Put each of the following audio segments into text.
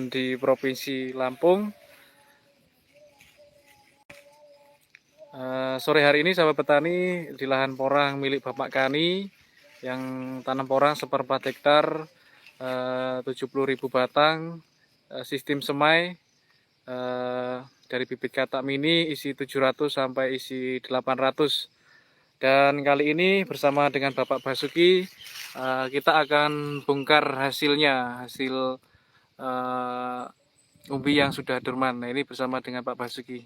di Provinsi Lampung. Sore hari ini sahabat petani di lahan porang milik Bapak Kani yang tanam porang 1/4 hektar, 70.000 batang, sistem semai, dari bibit katak mini isi 700 sampai isi 800. Dan kali ini bersama dengan Bapak Basuki kita akan bongkar hasilnya, hasil umbi yang sudah dorman. Nah, ini bersama dengan Pak Basuki.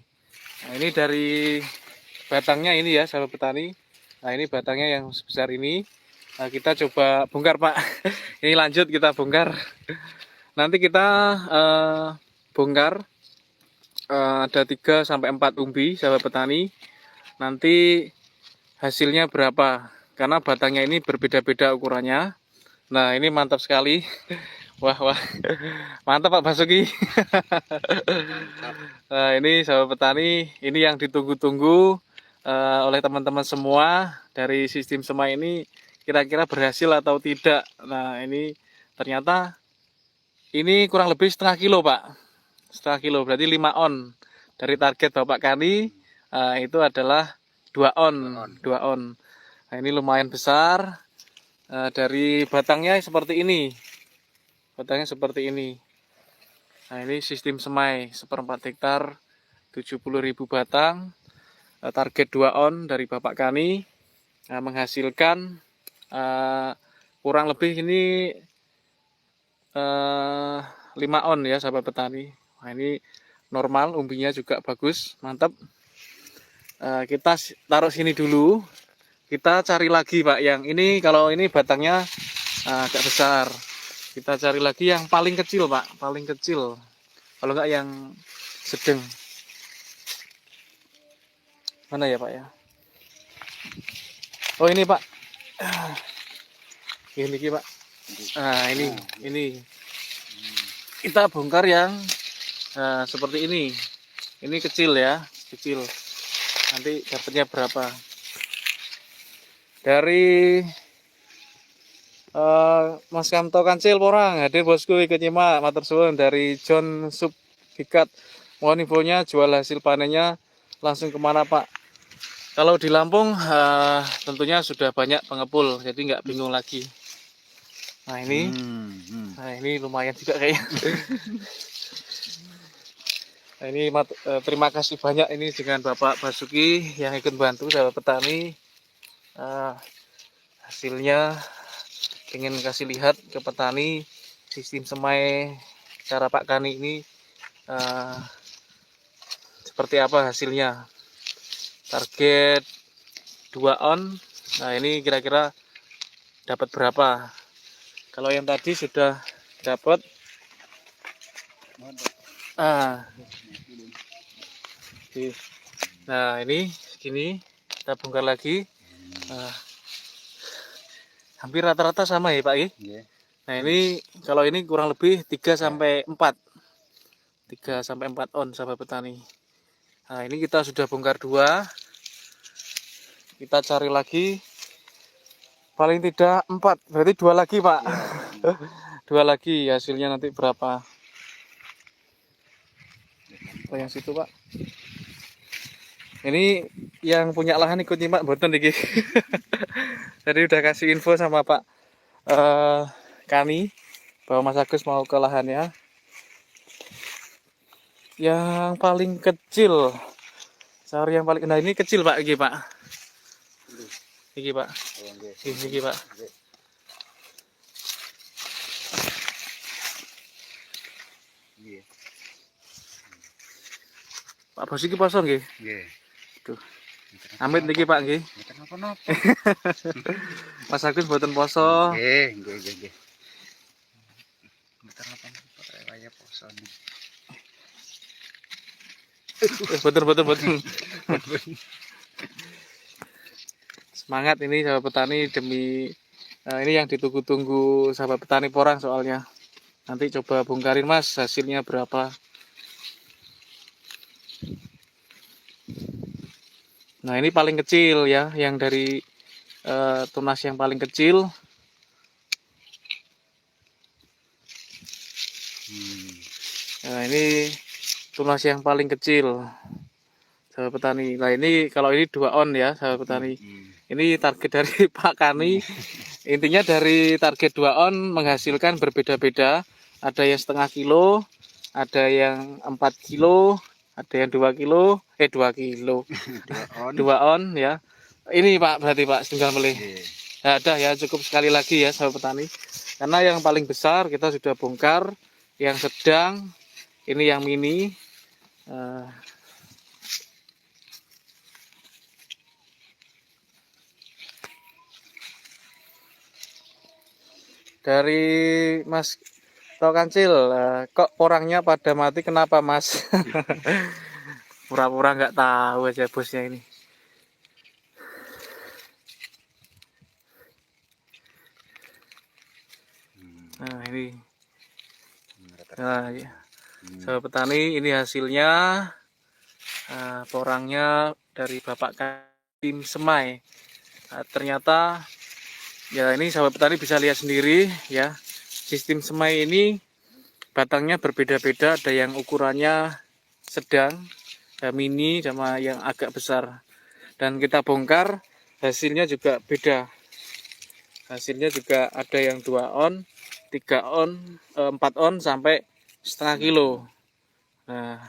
Nah, ini dari batangnya ini ya sahabat petani. Nah, ini batangnya yang sebesar ini. Nah, kita coba bongkar Pak. Ini lanjut kita bongkar. Nanti kita bongkar ada 3 sampai 4 umbi sahabat petani. Nanti hasilnya berapa? Karena batangnya ini berbeda-beda ukurannya. Nah, ini mantap sekali. Wah, mantap Pak Basuki. Nah, ini sahabat petani, ini yang ditunggu-tunggu oleh teman-teman semua dari sistem semai ini kira-kira berhasil atau tidak. Nah, ini ternyata ini kurang lebih setengah kilo Pak, setengah kilo berarti 5 on dari target Bapak Kani. Itu adalah 2 on. Nah, ini lumayan besar. Dari batangnya seperti ini, batangnya seperti ini. Nah, ini sistem semai 1/4 hektar, 70.000 batang, target 2 on dari Bapak Kani, menghasilkan kurang lebih ini 5 on ya sahabat petani. Nah, ini normal, umbinya juga bagus, mantap. Kita taruh sini dulu, kita cari lagi Pak yang ini. Kalau ini batangnya agak besar, kita cari lagi yang paling kecil Pak, paling kecil, kalau enggak yang sedang. Mana ya Pak ya? Oh ini Pak, ini Pak. Nah ini kita bongkar yang seperti ini. Ini kecil ya, kecil. Nanti dapatnya berapa? Dari Mas Kamto Kancil Porang hadir bosku, ikut nyimak, matur suwun. Dari John Subhikat, mohon infonya jual hasil panennya langsung kemana Pak? Kalau di Lampung tentunya sudah banyak pengepul, jadi nggak bingung lagi. Nah ini, nah ini lumayan juga kayaknya. Nah, ini terima kasih banyak ini dengan Bapak Basuki yang ikut bantu sahabat petani. Hasilnya ingin kasih lihat ke petani sistem semai cara Pak Kani ini seperti apa hasilnya. Target 2 on. Nah, ini kira-kira dapat berapa? Kalau yang tadi sudah dapat nah ini segini, kita bongkar lagi. Hampir rata-rata sama ya Pak ya? Nah, ini kalau ini kurang lebih 3 sampai 4 on sahabat petani. Nah, ini kita sudah bongkar 2. Kita cari lagi paling tidak 4, berarti 2 lagi Pak. Ya. 2 lagi, hasilnya nanti berapa? Oh, yang situ Pak. Ini yang punya lahan ikut nyimak mboten iki. Jadi udah kasih info sama Pak Kani bahwa Mas Agus mau ke lahannya. Yang paling kecil, cari yang paling, nah ini kecil Pak, iki Pak. Iki Pak. Iki Pak. Pak Bos iki poso nggih? Nggih. Tuh. Amit niki Pak nggih. Mboten napa-napa. Mas Agus mboten poso. Nggih, nggih. Mboten napa-napa, kaya poso niki. Betul. Semangat ini sahabat petani demi ini yang ditunggu-tunggu sahabat petani porang soalnya. Nanti coba bongkarin Mas hasilnya berapa. Nah, ini paling kecil ya, yang dari tunas yang paling kecil. Nah, ini tunas yang paling kecil sahabat petani. Nah ini kalau ini 2 on ya sahabat petani. Ini target dari Pak Kani. Intinya dari target 2 on menghasilkan berbeda-beda. Ada yang setengah kilo, ada yang 4 kilo, ada yang 2 kilo, 2 kilo. 2 on ya. Ini Pak berarti Pak tinggal melih. Nah, ada ya, cukup sekali lagi ya sahabat petani. Karena yang paling besar kita sudah bongkar, yang sedang, ini yang mini. Dari Mas Tokancil, kok porangnya pada mati, kenapa Mas? Pura-pura nggak tahu aja bosnya ini. Nah ini, nah ya, sahabat petani, ini hasilnya. Porangnya dari Bapak Tim Semai. Ternyata ya ini sahabat petani bisa lihat sendiri ya, sistem semai ini batangnya berbeda-beda, ada yang ukurannya sedang, mini, sama yang agak besar. Dan kita bongkar hasilnya juga beda. Hasilnya juga ada yang 2 on, 3 on, 4 on sampai setengah kilo. Nah,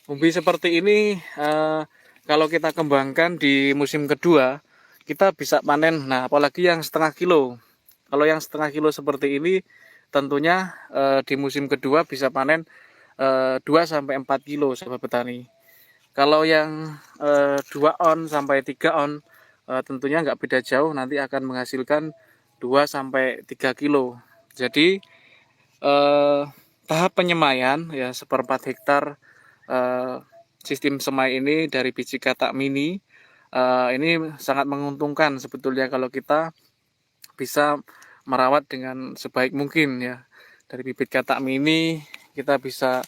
umbi seperti ini kalau kita kembangkan di musim kedua kita bisa panen. Nah, apalagi yang setengah kilo. Kalau yang setengah kilo seperti ini tentunya di musim kedua bisa panen 2 sampai 4 kilo sahabat petani. Kalau yang 2 on sampai 3 on tentunya nggak beda jauh, nanti akan menghasilkan 2 sampai 3 kilo. Jadi tahap penyemaian ya 1/4 hektar sistem semai ini dari biji katak mini ini sangat menguntungkan sebetulnya kalau kita bisa merawat dengan sebaik mungkin ya. Dari bibit katak mini kita bisa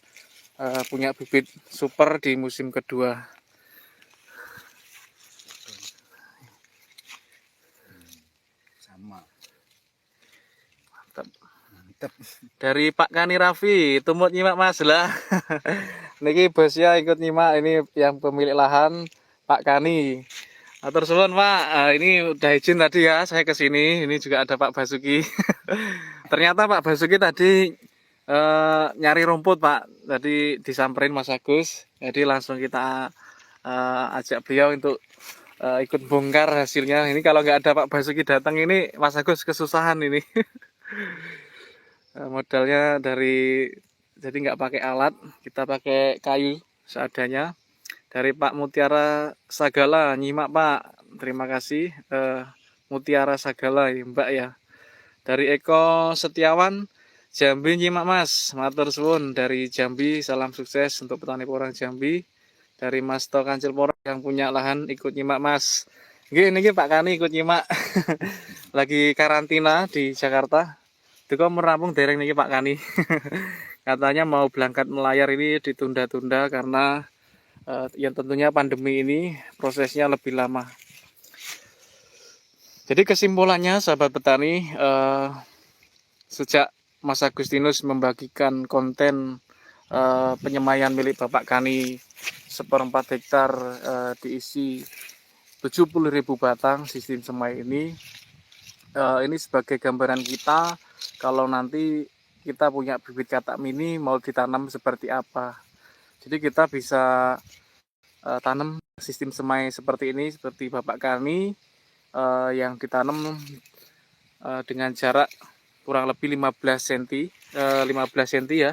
punya bibit super di musim kedua. Sama. Mantap. Mantap. Dari Pak Kani Raffi, tumut nyimak Mas lah. Niki bosnya ikut nyimak, ini yang pemilik lahan Pak Kani. Atur suwun Pak, ini udah izin tadi ya saya ke sini. Ini juga ada Pak Basuki. Ternyata Pak Basuki tadi nyari rumput Pak. Tadi disamperin Mas Agus. Jadi langsung kita ajak beliau untuk ikut bongkar hasilnya. Ini kalau nggak ada Pak Basuki datang ini Mas Agus kesusahan ini. Modalnya dari, jadi nggak pakai alat, kita pakai kayu seadanya. Dari Pak Mutiara Sagala, nyimak Pak, terima kasih. Mutiara Sagala ya Mbak ya. Dari Eko Setiawan, Jambi nyimak Mas, matur suwun dari Jambi, salam sukses untuk petani porang Jambi. Dari Mas Tokancil Porang yang punya lahan ikut nyimak Mas. Ini Pak Kani ikut nyimak. Lagi karantina di Jakarta. Itu merampung dereng nih Pak Kani. Katanya mau berangkat melayar ini ditunda-tunda karena yang tentunya pandemi ini prosesnya lebih lama. Jadi kesimpulannya sahabat petani, sejak Mas Agustinus membagikan konten penyemaian milik Bapak Kani 1/4 hektar diisi 70.000 batang sistem semai ini sebagai gambaran kita kalau nanti kita punya bibit katak mini mau ditanam seperti apa. Jadi kita bisa tanam sistem semai seperti ini, seperti Bapak Kani yang ditanam dengan jarak kurang lebih 15 cm, 15 cm ya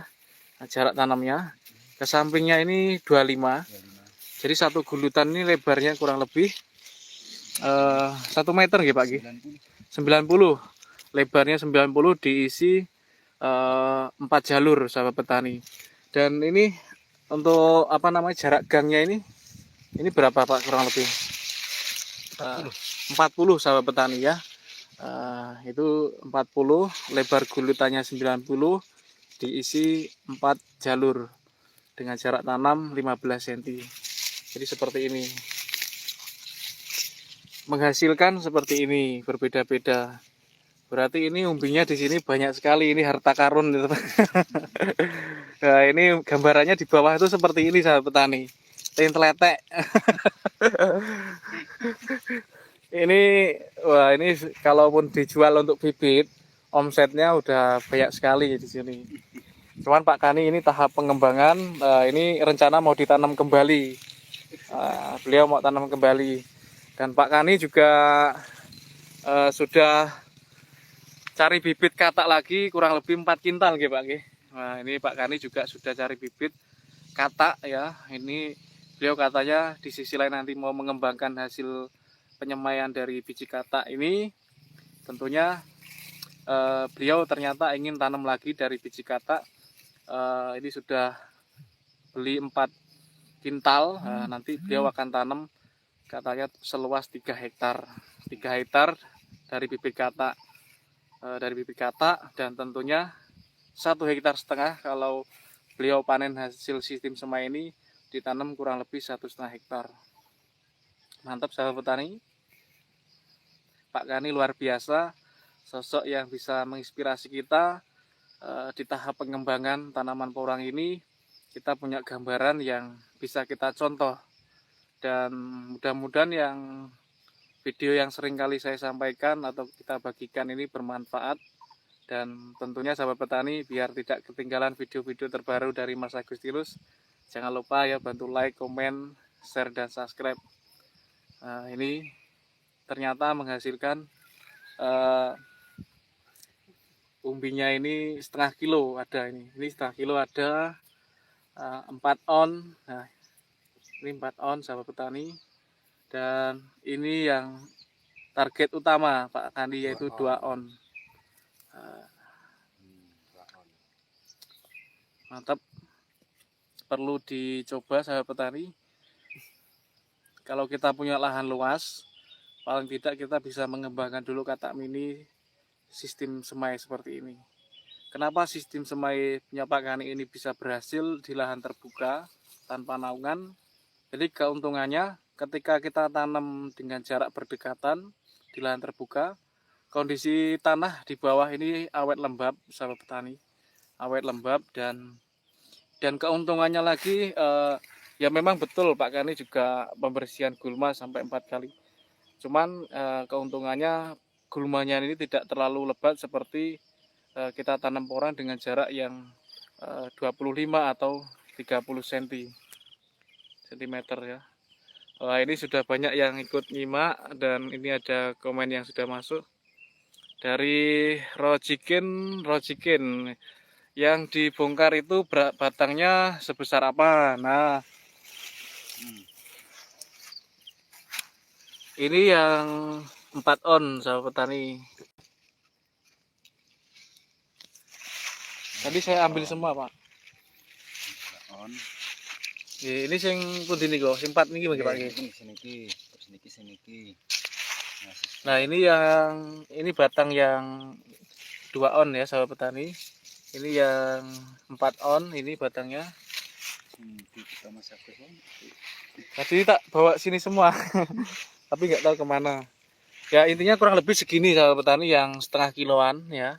jarak tanamnya. Ke sampingnya ini 25. Jadi satu gulutan ini lebarnya kurang lebih 1 meter ya Pak Ki. 90. Lebarnya 90 diisi 4 jalur sahabat petani. Dan ini untuk apa namanya jarak gangnya ini berapa Pak kurang lebih? 40 sahabat petani ya. Itu 40, lebar gulutannya 90, diisi 4 jalur dengan jarak tanam 15 cm. Jadi seperti ini. Menghasilkan seperti ini, berbeda-beda. Berarti ini umbinya di sini banyak sekali, ini harta karun gitu. Nah, ini gambarannya di bawah itu seperti ini sahabat petani. Tenteletek. Ini wah ini kalaupun dijual untuk bibit, omsetnya udah banyak sekali di sini. Cuman Pak Kani ini tahap pengembangan, ini rencana mau ditanam kembali. Beliau mau tanam kembali. Dan Pak Kani juga sudah cari bibit katak lagi kurang lebih 4 kintal gitu Pak. Nah, ini Pak Kani juga sudah cari bibit katak ya. Ini beliau katanya di sisi lain nanti mau mengembangkan hasil penyemaian dari biji katak ini. Tentunya beliau ternyata ingin tanam lagi dari biji katak. Ini sudah beli 4 kintal. Nanti beliau akan tanam katanya seluas 3 hektar. 3 hektar dari bibit katak. Dan tentunya 1,5 hektar kalau beliau panen hasil sistem semai ini ditanam kurang lebih 1,5 hektar. Mantap sahabat petani. Pak Kani luar biasa, sosok yang bisa menginspirasi kita di tahap pengembangan tanaman porang ini. Kita punya gambaran yang bisa kita contoh, dan mudah-mudahan yang video yang sering kali saya sampaikan atau kita bagikan ini bermanfaat. Dan tentunya sahabat petani, biar tidak ketinggalan video-video terbaru dari Mas Agustinus, jangan lupa ya bantu like, komen, share, dan subscribe. Ini ternyata menghasilkan umbinya ini 0,5 kilo ada ini 0,5 kilo ada 4 on. Nah, ini 4 on sahabat petani. Dan ini yang target utama Pak Kani yaitu 2 on. Mantap, perlu dicoba sahabat petani. Kalau kita punya lahan luas, paling tidak kita bisa mengembangkan dulu katak mini sistem semai seperti ini. Kenapa sistem semai punya Pak Kani ini bisa berhasil di lahan terbuka tanpa naungan? Jadi keuntungannya ketika kita tanam dengan jarak berdekatan di lahan terbuka, kondisi tanah di bawah ini awet lembab sahabat petani, awet lembab. Dan keuntungannya lagi ya memang betul Pak Kani juga pembersihan gulma sampai 4 kali. Cuman keuntungannya gulmanya ini tidak terlalu lebat seperti kita tanam porang dengan jarak yang 25 atau 30 cm ya. Wah, ini sudah banyak yang ikut nyimak, dan ini ada komen yang sudah masuk dari Rojikin. Yang dibongkar itu batangnya sebesar apa? Nah, ini yang 4 on sahabat petani. Tadi saya ambil semua Pak. On. Ini sing pundi niku? Sing 4 niki Pak. Seniki. Nah, ini batang yang 2 on ya sahabat petani. Ini yang 4 on, ini batangnya. Tadi tak bawa sini semua. Tapi nggak tahu kemana. Ya intinya kurang lebih segini sahabat petani, yang 0,5 kiloan ya.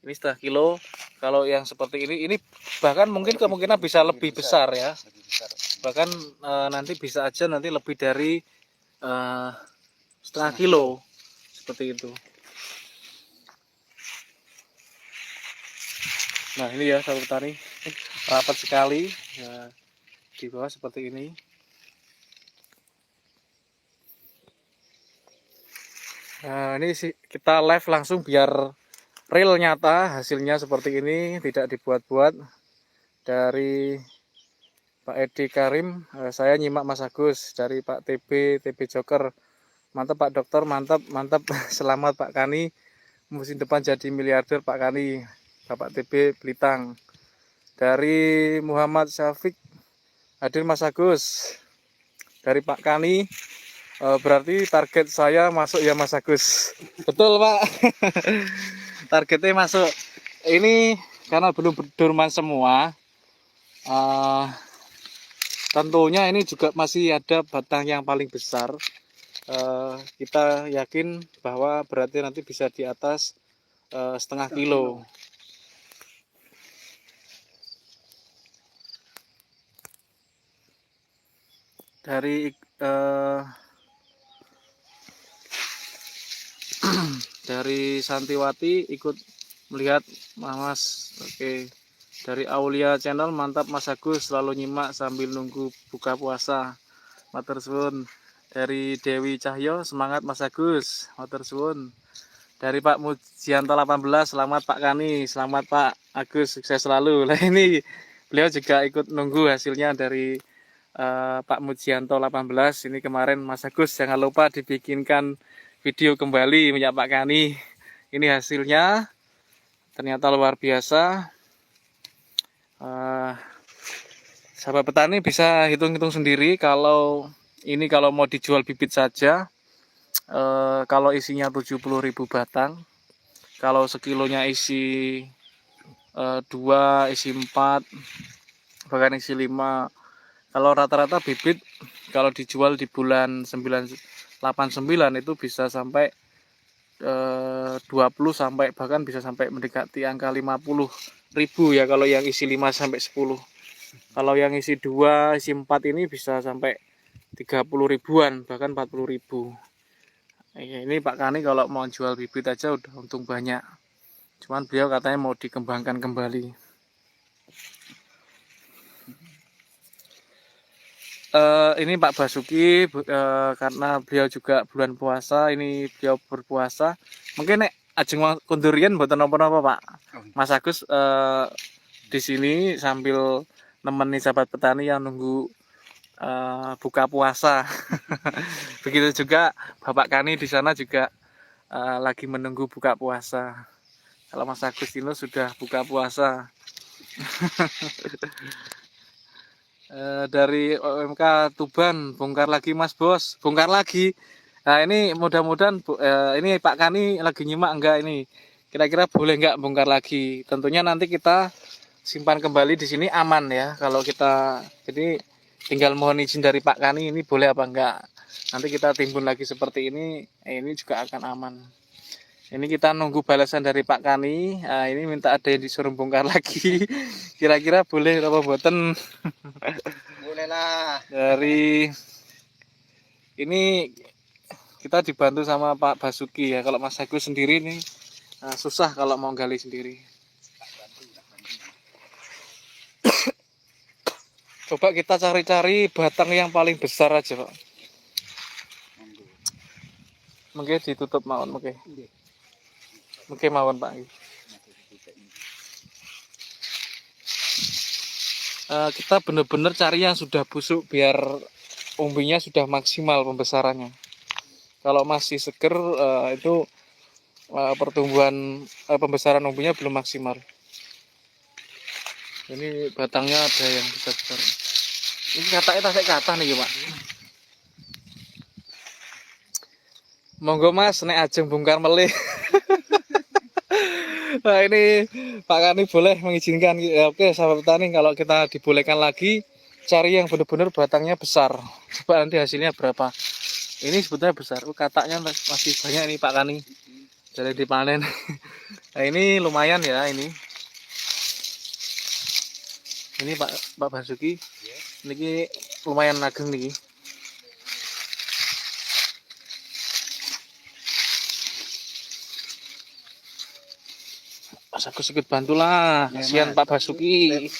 Ini 0,5 kilo. Kalau yang seperti ini bahkan mungkin kemungkinan bisa lebih besar ya. Bahkan nanti bisa aja nanti lebih dari 0,5 kilo seperti itu. Nah ini ya sahabat petani, rapat sekali ya, di bawah seperti ini. Nah ini sih kita live langsung biar real nyata hasilnya seperti ini, tidak dibuat-buat. Dari Pak Edi Karim, saya nyimak Mas Agus. Dari Pak TB Joker, mantap Pak Dokter, mantap. Selamat Pak Kani, musim depan jadi miliarder Pak Kani. Bapak TB Belitang. Dari Muhammad Syafiq, hadir Mas Agus. Dari Pak Kani, berarti target saya masuk ya Mas Agus. Betul Pak. Targetnya masuk. Ini karena belum berdurman semua, tentunya ini juga masih ada batang yang paling besar. Kita yakin bahwa berarti nanti bisa di atas setengah kilo. Dari dari Santiwati ikut melihat Mas. Oke. Dari Aulia Channel, mantap Mas Agus, selalu nyimak sambil nunggu buka puasa. Matur suwun. Dari Dewi Cahyo, semangat Mas Agus. Matur suwun. Dari Pak Mujianto 18, selamat Pak Kani, selamat Pak Agus, sukses selalu. Nah ini beliau juga ikut nunggu hasilnya dari Pak Mujianto 18. Ini kemarin Mas Agus, jangan lupa dibikinkan video kembali minyak Pak Kani. Ini hasilnya ternyata luar biasa. Sahabat petani bisa hitung-hitung sendiri kalau ini kalau mau dijual bibit saja, kalau isinya 70.000 batang, kalau sekilonya isi 2, isi 4, bahkan isi 5. Kalau rata-rata bibit kalau dijual di bulan 89 itu bisa sampai 20 sampai bahkan bisa sampai mendekati angka 50.000 ya kalau yang isi 5 sampai 10. Kalau yang isi 2, isi 4 ini bisa sampai 30.000-an, bahkan 40.000. Ini Pak Kani kalau mau jual bibit aja udah untung banyak. Cuman beliau katanya mau dikembangkan kembali. Ini Pak Basuki, karena beliau juga bulan puasa, ini beliau berpuasa. Mungkin nek ajeng kundurian mboten napa-napa Pak. Mas Agus di sini sambil nemeni sahabat petani yang nunggu buka puasa. Begitu juga Bapak Kani di sana juga lagi menunggu buka puasa. Kalau Mas Agustino sudah buka puasa. Dari OMK Tuban, bongkar lagi Mas Bos, bongkar lagi. Nah ini mudah-mudahan ini Pak Kani lagi nyimak enggak ini? Kira-kira boleh enggak bongkar lagi? Tentunya nanti kita simpan kembali di sini aman ya. Kalau kita jadi tinggal mohon izin dari Pak Kani ini boleh apa enggak. Nanti kita timbun lagi seperti ini juga akan aman. Ini kita nunggu balasan dari Pak Kani. Nah, ini minta ada yang disuruh bongkar lagi. Kira-kira boleh apa boten? Boleh lah. Dari ini kita dibantu sama Pak Basuki ya. Kalau Mas Agus sendiri nih susah kalau mau gali sendiri. Coba kita cari-cari batang yang paling besar aja Pak. Mungkin ditutup mawon mungkin. Mungkin mawon Pak. Kita benar-benar cari yang sudah busuk biar umbinya sudah maksimal pembesarannya. Kalau masih seger itu pertumbuhan pembesaran umbinya belum maksimal. Ini batangnya ada yang besar-besar. Ini katanya tasik kata nih Pak. Monggo Mas, nek ajeng bongkar melih. Nah ini Pak Kani boleh mengizinkan. Oke sahabat petani, kalau kita dibolehkan lagi cari yang benar-benar batangnya besar. Coba nanti hasilnya berapa. Ini sebetulnya besar. Kataknya masih banyak nih Pak Kani. Jadi dipanen. Nah ini lumayan ya ini. Ini Pak Basuki. Ini lumayan ageng nih. Mas Agus ikut bantulah, kasihan Pak Basuki.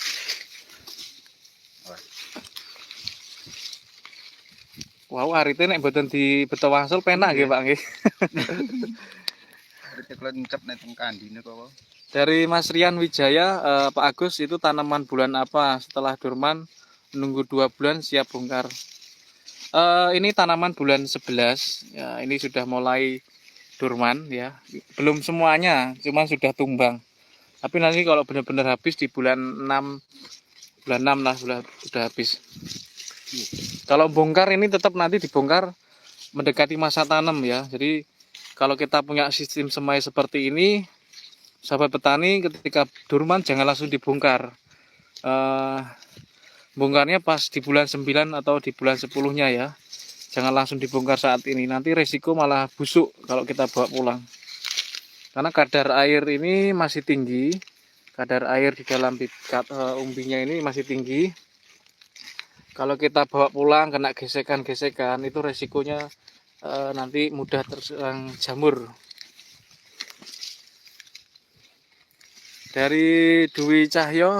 Wow, arite nek mboten dibeto wangsul penak nggih Pak nggih. Arite kula nyecep nek teng kandine kok. Dari Mas Rian Wijaya, Pak Agus itu tanaman bulan apa? Setelah durman menunggu 2 bulan siap bongkar. Ini tanaman bulan 11. Ya, ini sudah mulai durman ya. Belum semuanya, cuman sudah tumbang. Tapi nanti kalau benar-benar habis di bulan 6 lah sudah habis. Kalau bongkar ini tetap nanti dibongkar mendekati masa tanam ya. Jadi kalau kita punya sistem semai seperti ini, sahabat petani ketika durman jangan langsung dibongkar. Bongkarnya pas di bulan 9 atau di bulan 10-nya ya. Jangan langsung dibongkar saat ini. Nanti resiko malah busuk kalau kita bawa pulang. Karena kadar air ini masih tinggi, kadar air di dalam umbinya ini masih tinggi. Kalau kita bawa pulang kena gesekan-gesekan, itu resikonya nanti mudah terserang jamur. Dari Dwi Cahyo,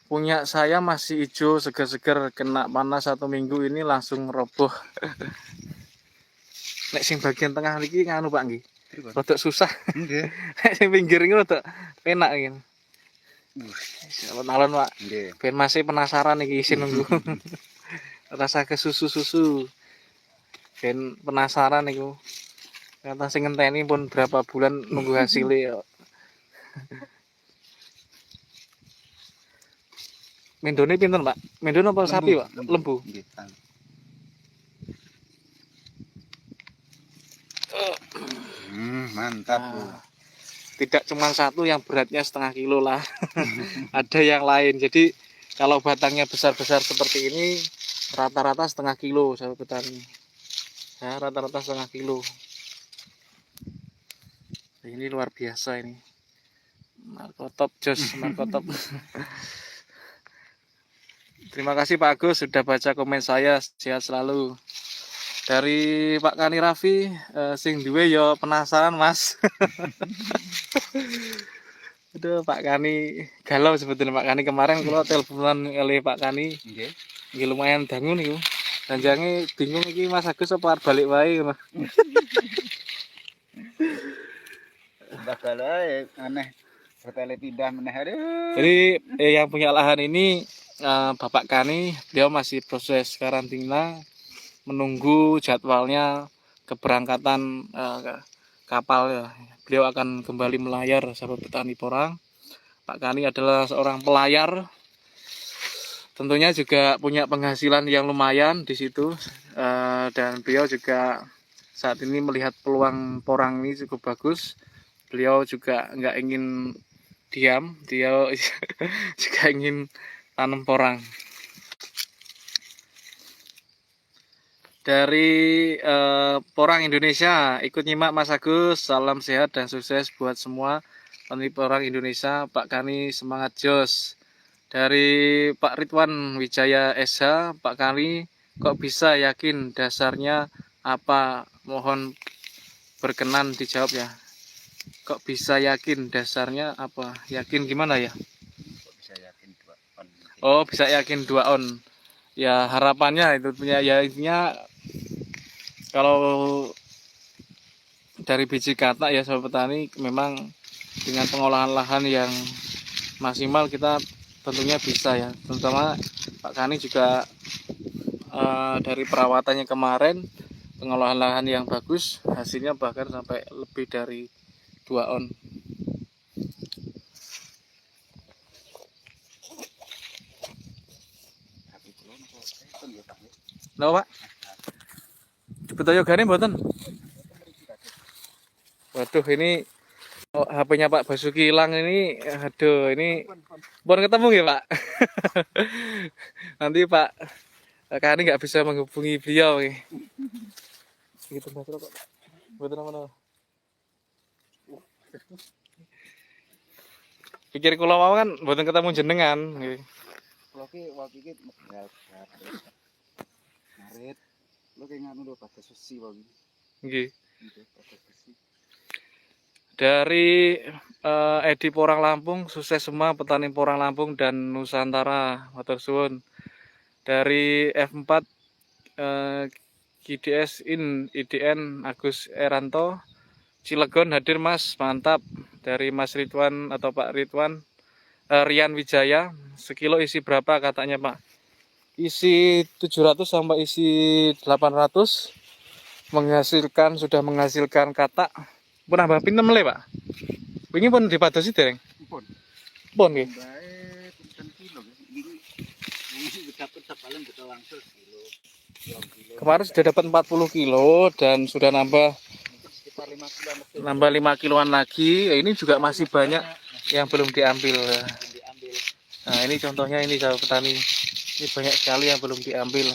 punya saya masih hijau seger-seger, kena panas 1 minggu ini langsung roboh. Nek sing bagian tengah niki nganu Pak nggih. Rodok susah. Nggih. Nek sing pinggir iki rodok penak iki. Alon-alon Pak. Nggih. Ben masih penasaran iki isin nunggu. Rasa kesusu-susu. Ben penasaran niku. Kata sing ngenteni pun berapa bulan nunggu hasilnya. Mendone pinten Pak? Mendone apa sapi Pak? Lembu. Nggih. Mantap Bu. Tidak cuma satu yang beratnya 0,5 kilo lah. Ada yang lain. Jadi kalau batangnya besar-besar seperti ini rata-rata 0,5 kilo sahabat petani. Ya, rata-rata 0,5 kilo. Ini luar biasa ini. Markotop jos, markotop. Terima kasih Pak Agus sudah baca komen saya. Sehat selalu. Dari Pak Kani Raffi, sing duwe yo penasaran Mas. Aduh Pak Kani galau sebetulnya Pak Kani kemarin kalau teleponan oleh Pak Kani. Nggih. Nggih lumayan dangu niku. Danjange bingung iki Mas Agus apa arep balik wae ngono. Bakal ae aneh. Bertele pindah meneh aduh. Jadi yang punya lahan ini Bapak Kani, beliau masih proses karantina menunggu jadwalnya keberangkatan kapal ya. Beliau akan kembali melayar sahabat petani porang. Pak Kani adalah seorang pelayar. Tentunya juga punya penghasilan yang lumayan di situ. Dan beliau juga saat ini melihat peluang porang ini cukup bagus. Beliau juga nggak ingin diam, dia juga ingin tanam porang. Dari Porang Indonesia ikut nyimak Mas Agus, salam sehat dan sukses buat semua petani porang Indonesia. Pak Kani semangat jos. Dari Pak Ridwan Wijaya SH, Pak Kani kok bisa yakin dasarnya apa? Mohon berkenan dijawab ya. Kok bisa yakin dasarnya apa? Yakin gimana ya? Bisa yakin 2 on. Oh bisa yakin 2 on. Ya harapannya itu punya ya intinya kalau dari biji katak ya sahabat petani memang dengan pengolahan lahan yang maksimal kita tentunya bisa ya, terutama Pak Kani juga dari perawatannya kemarin pengolahan lahan yang bagus, hasilnya bahkan sampai lebih dari 2 on. Nah Pak, cepet aja gani mboten. Waduh ini HP-nya Pak Basuki hilang ini, aduh ini belum ketemu ya Pak. Nanti Pak Kani nggak bisa menghubungi beliau nih. Gitu kok Pak. Betul apa? Pikir kula mau kan mboten ketemu jenengan. Kalau waktu itu ngarit, lo kayak nganu udah pakai susi waktu ini. Nggih. Gitu, pakai susi. Dari Edi Porang Lampung, sukses semua petani Porang Lampung dan Nusantara. Matur suwun. Dari F4 GDS IDN Agus Eranto, Cilegon hadir Mas, mantap. Dari Mas Ridwan atau Pak Ridwan, Rian Wijaya, sekilo isi berapa katanya Pak? Isi 700 sampai isi 800, sudah menghasilkan katak. Pun nambah pinten le Pak? Wingi pun dipadosi dereng? Pun. Pun nggih. Bae pinten kilo ini dapat paling betul langsung kilo. Kemarin sudah dapat 40 kilo dan sudah nambah Sekitar 5 kilo lebih. nambah 5 kiloan lagi. Ini juga masih banyak yang belum diambil. Nah, ini contohnya ini sahabat petani. Ini banyak sekali yang belum diambil.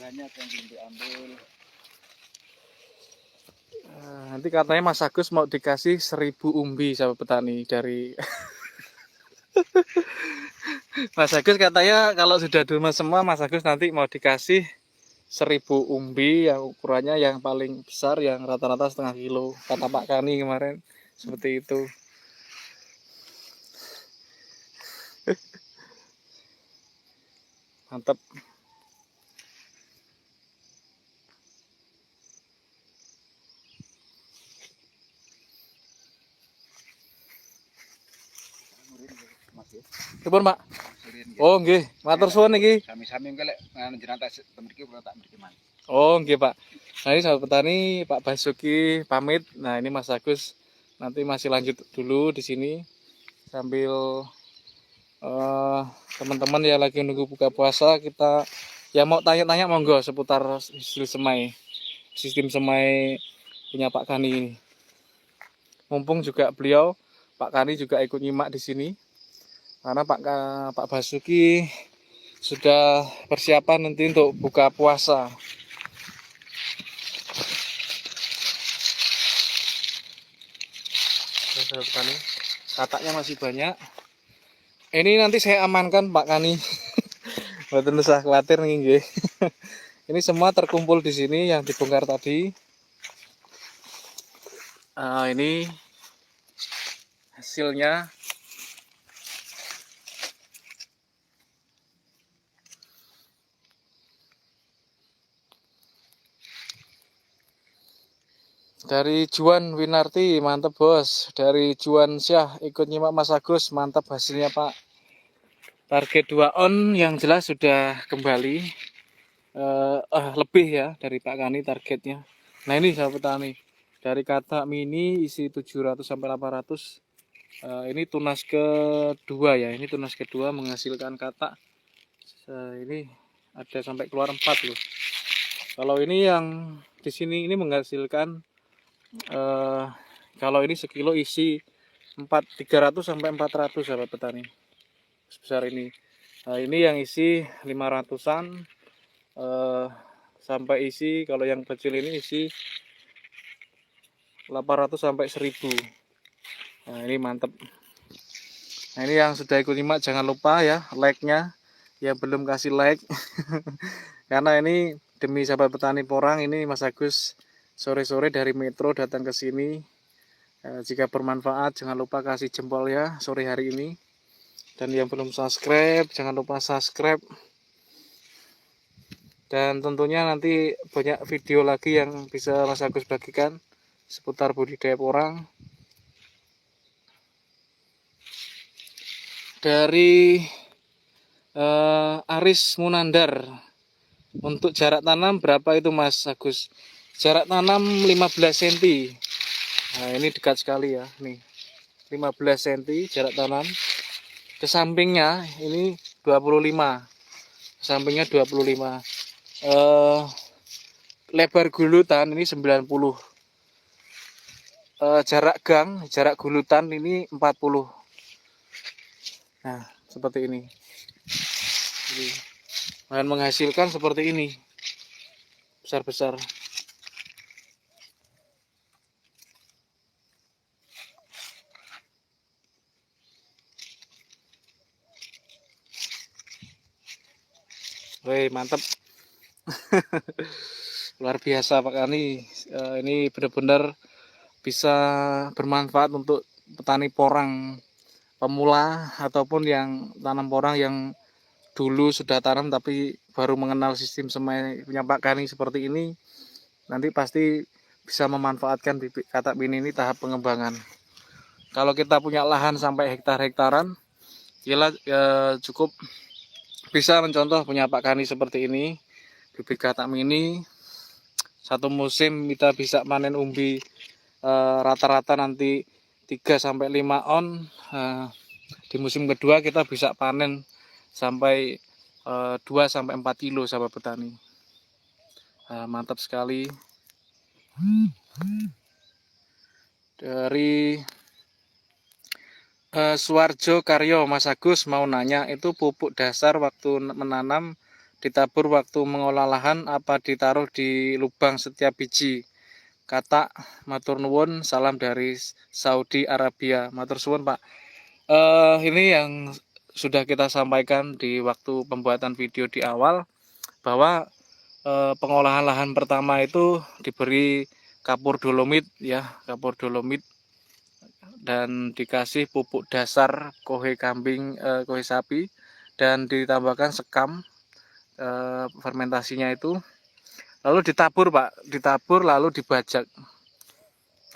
Banyak yang belum diambil. Nanti katanya Mas Agus mau dikasih 1000 umbi sama petani dari Mas Agus katanya kalau sudah duma semua Mas Agus nanti mau dikasih 1000 umbi yang ukurannya yang paling besar yang rata-rata setengah kilo kata Pak Kani kemarin seperti itu. Mantap. Mas ya. Pripun, Pak? Surin nggih. Oh, nggih. Matur suwun niki. Sami-sami engko lek jenengan tak mriki kula tak mriki man. Oh, nggih, Pak. Nah, ini sahabat petani, Pak Basuki pamit. Nah, ini Mas Agus nanti masih lanjut dulu di sini sambil teman-teman ya lagi nunggu buka puasa, kita ya mau tanya-tanya monggo seputar sistem semai punya Pak Kani ini. Mumpung juga beliau Pak Kani juga ikut nyimak di sini karena Pak Basuki sudah persiapan nanti untuk buka puasa. Kataknya masih banyak. Ini nanti saya amankan Pak Kani. Mboten usah khawatir nih nggih. Ini semua terkumpul di sini yang dibongkar tadi. Ini hasilnya. Dari Juan Winarti, mantap bos. Dari Juan Syah ikut nyimak Mas Agus, mantap hasilnya Pak. Target 2 on yang jelas sudah kembali. Lebih ya dari Pak Kani targetnya. Nah ini sahabat petani. Dari katak mini isi 700 sampai 800. Ini tunas kedua ya. Ini tunas kedua menghasilkan katak. Ini ada sampai keluar 4 loh. Kalau ini yang di sini ini menghasilkan kalau ini sekilo isi 300 sampai 400 sahabat petani sebesar ini. Nah, ini yang isi 500-an sampai isi kalau yang kecil ini isi 800 sampai 1000. Nah, ini mantap. Nah, ini yang sudah ikut nyimak jangan lupa ya like-nya, yang belum kasih like karena ini demi sahabat petani porang. Ini Mas Agus sore-sore dari Metro datang ke sini. Jika bermanfaat jangan lupa kasih jempol ya sore hari ini. Dan yang belum subscribe jangan lupa subscribe. Dan tentunya nanti banyak video lagi yang bisa Mas Agus bagikan seputar budidaya porang. Dari Aris Munandar, untuk jarak tanam berapa itu Mas Agus? Jarak tanam 15 cm. Nah, ini dekat sekali ya, nih 15 cm jarak tanam. Ke sampingnya ini 25. Sampingnya 25. Lebar gulutan ini 90. Jarak gang, jarak gulutan ini 40. Nah, seperti ini. Dan menghasilkan seperti ini. Besar-besar. Woi, mantap. Luar biasa Pak Kani. Ini benar-benar bisa bermanfaat untuk petani porang pemula ataupun yang tanam porang yang dulu sudah tanam tapi baru mengenal sistem semai punya Pak Kani seperti ini. Nanti pasti bisa memanfaatkan bibit katak mini ini tahap pengembangan. Kalau kita punya lahan sampai hektar-hektaran, cukup bisa mencontoh punya Pak Kani seperti ini. Bibit katak mini satu musim kita bisa panen umbi rata-rata nanti 3 sampai 5 on. Di musim kedua kita bisa panen sampai 2 sampai 4 kilo sahabat petani. Mantap sekali. Dari Suwarjo Karyo, Mas Agus mau nanya, itu pupuk dasar waktu menanam ditabur waktu mengolah lahan apa ditaruh di lubang setiap biji? Kata matur nuwun, salam dari Saudi Arabia. Matur suwun Pak. Ini yang sudah kita sampaikan di waktu pembuatan video di awal, bahwa pengolahan lahan pertama itu diberi kapur dolomit ya, kapur dolomit, dan dikasih pupuk dasar kohe kambing, kohe sapi, dan ditambahkan sekam fermentasinya itu, lalu ditabur Pak, ditabur lalu dibajak.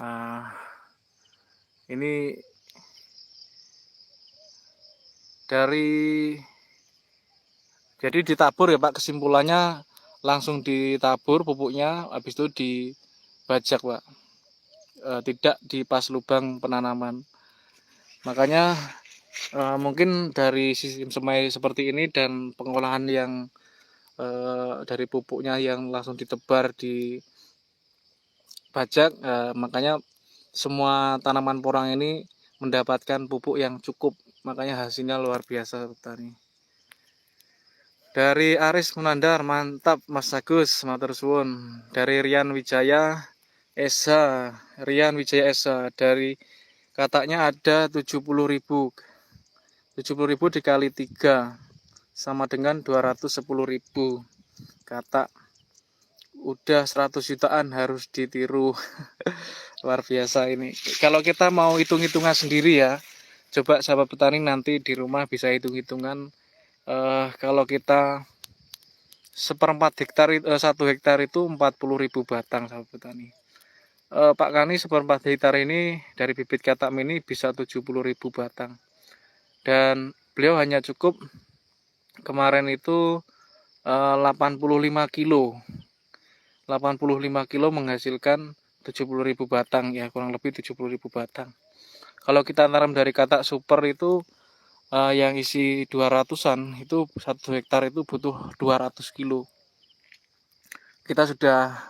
Nah, ini jadi ditabur ya Pak, kesimpulannya langsung ditabur pupuknya, habis itu dibajak Pak, tidak di pas lubang penanaman. Makanya mungkin dari sistem semai seperti ini dan pengolahan yang dari pupuknya yang langsung ditebar di bajak, makanya semua tanaman porang ini mendapatkan pupuk yang cukup, makanya hasilnya luar biasa petani. Dari Aris Munandar, mantap Mas Agus, matur suwun. Dari Rian Wijaya Esa, Rian Wijaya Esa, dari katanya ada 70.000. 70.000 dikali 3 sama dengan 210.000. Kata udah 100 jutaan harus ditiru. Luar biasa ini. Kalau kita mau hitung-hitungan sendiri ya, coba sahabat petani nanti di rumah bisa hitung-hitungan. Kalau kita 1/4 hektar, 1 hektar itu 40.000 batang sahabat petani. Pak Kani 1/4 hektar ini dari bibit katak mini bisa 70.000 batang, dan beliau hanya cukup kemarin itu 85 kilo 85 kilo menghasilkan 70.000 batang ya, kurang lebih 70.000 batang. Kalau kita tanam dari katak super itu yang isi 200-an, itu 1 hektar itu butuh 200 kilo. Kita sudah,